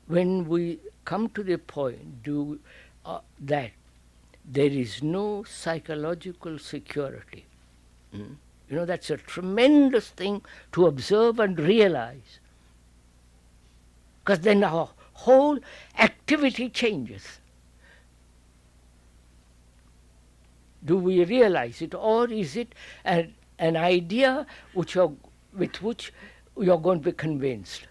when we come to the point that there is no psychological security, that's a tremendous thing to observe and realize, because then our whole activity changes. Do we realize it, or is it an idea with which you're going to be convinced?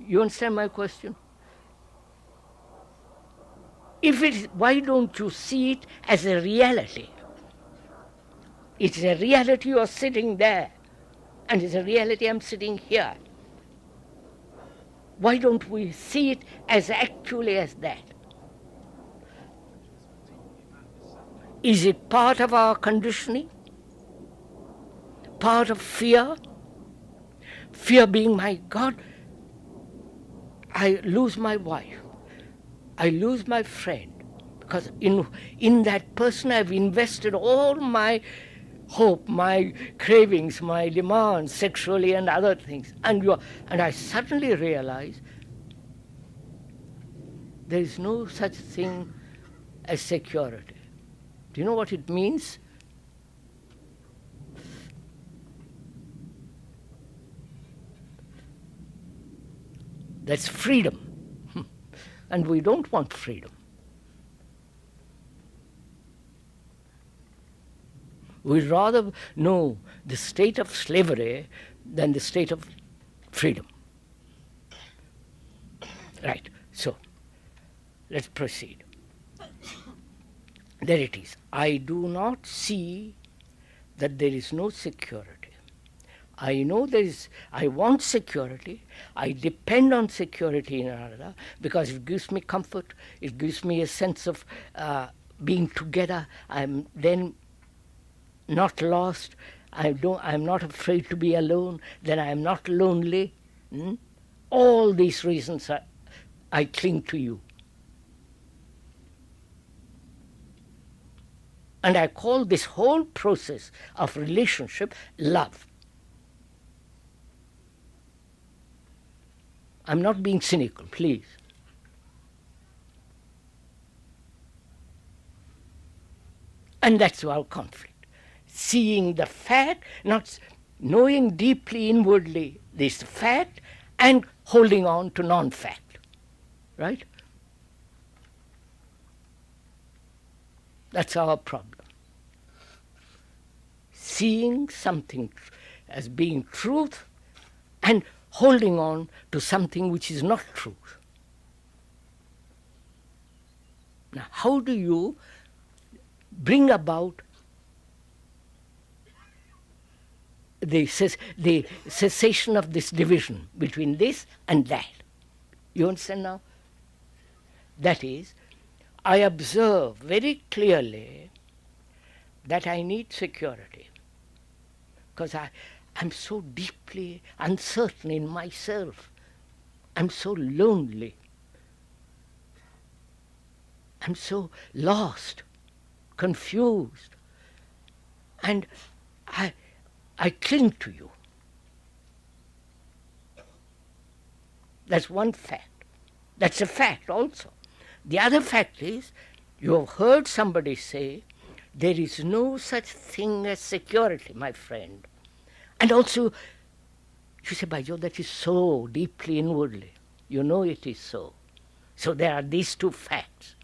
You understand my question? If it is, why don't you see it as a reality? It's a reality you're sitting there, and it's a reality I'm sitting here. Why don't we see it as actually as that? Is it part of our conditioning? Part of fear? Fear being, my God, I lose my wife, I lose my friend, because in that person I've invested all my hope, my cravings, my demands, sexually and other things. And I suddenly realize there is no such thing as security. Do you know what it means? That's freedom. And we don't want freedom. We'd rather know the state of slavery than the state of freedom. Right, so let's proceed. There it is. I do not see that there is no security. I know I want security. I depend on security in another because it gives me comfort. It gives me a sense of being together. I'm then not lost. I'm not afraid to be alone. Then I am not lonely. All these reasons I cling to you. And I call this whole process of relationship love. I'm not being cynical, please. And that's our conflict. Seeing the fact, not knowing deeply inwardly this fact, and holding on to non-fact. Right? That's our problem. Seeing something as being truth and holding on to something which is not truth. Now, how do you bring about the cessation of this division between this and that? You understand now? That is, I observe very clearly that I need security because I'm so deeply uncertain in myself. I'm so lonely. I'm so lost, confused. And I cling to you. That's one fact. That's a fact also. The other fact is, you have heard somebody say, there is no such thing as security, my friend. And also, you say, by Jove, that is so deeply inwardly. You know it is so. So there are these two facts.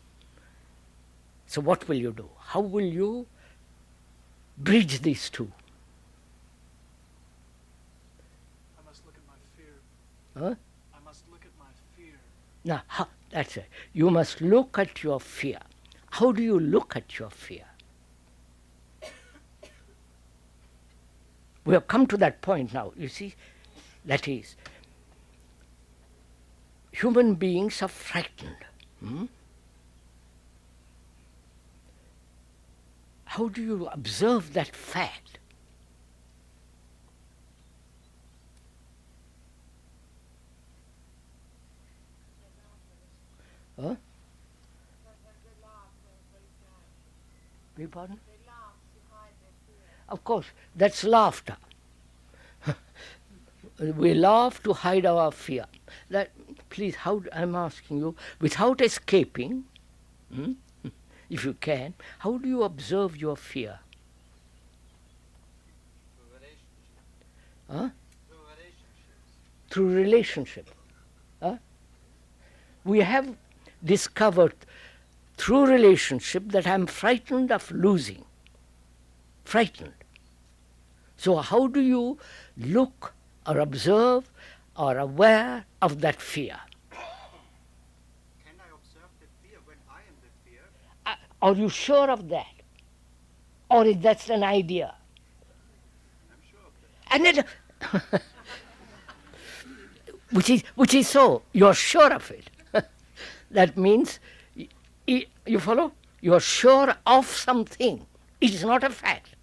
So what will you do? How will you bridge these two? I must look at my fear. Huh? I must look at my fear. Now, that's it. You must look at your fear. How do you look at your fear? We have come to that point now, you see. That is, human beings are frightened. How do you observe that fact? Huh? Beg your pardon? Of course, that's laughter. We laugh to hide our fear. That please, I'm asking you, without escaping, if you can, how do you observe your fear? Huh? Through relationship. Huh? We have discovered through relationship that I'm frightened of losing. Frightened. So how do you look or observe or aware of that fear? Can I observe the fear when I am the fear? Are you sure of that? Or is that an idea? I'm sure of that. And it, which is so, you're sure of it. That means, you follow? You're sure of something. It is not a fact.